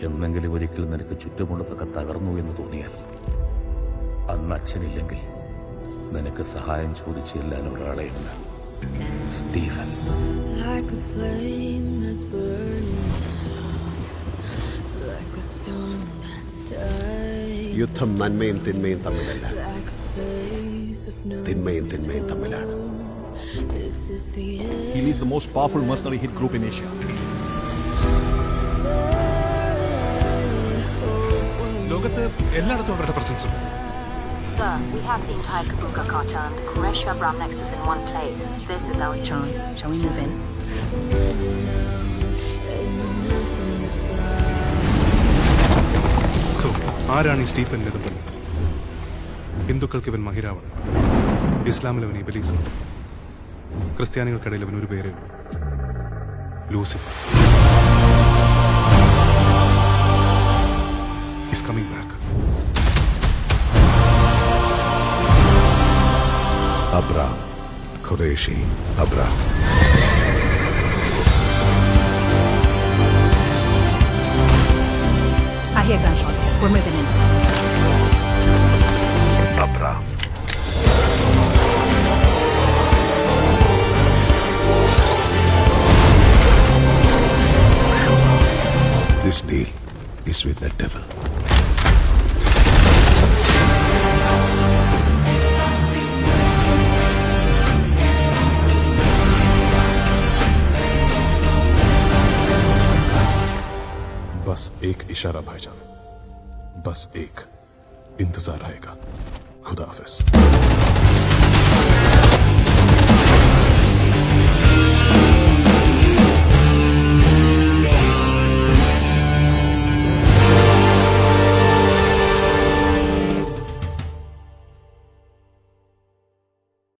എന്നെങ്കിലും ഒരിക്കൽ നിനക്ക് ചുറ്റുമുള്ളതൊക്കെ തകർന്നു എന്ന് തോന്നിയാൽ അന്ന് അച്ഛനില്ലെങ്കിൽ നിനക്ക് സഹായം ചോദിച്ചു ചെല്ലാൻ ഒരാളെ ഉണ്ട്, Stephen. Like a flame that's burning, like a storm that's dying, യുദ്ധം നന്മയും തിന്മയും തമ്മിലല്ല, like a place of no തിന്മയും തിന്മയും തമ്മിലാണ്. This is the end. He leads the most powerful mercenary hit group in Asia. ലോകത്ത് എല്ലായിടത്തും അവരുടെ പ്രസൻസ് ഉണ്ട്. Sir, we have the entire Kabuka cartel and the Qureshi Abram nexus in one place. This is our chance. Shall we move in? So ആരാണ് ഈ Stephen Nedumpally? ഹിന്ദുക്കൾക്ക് ഇവൻ മഹിരാവണൻ, ഇസ്ലാമിൽ അവൻ ഇബലീസ്, ക്രിസ്ത്യാനികൾക്കിടയിൽ അവൻ ഒരു പേരേ ഉള്ളൂ, Lucifer. He's coming back. Abram, Qureshi Abram. I hear gunshots. We're moving in. Abram. This deal is with the devil. बस एक इशारा भाईजान, बस एक इंतजार रहेगा. खुदा हाफिज.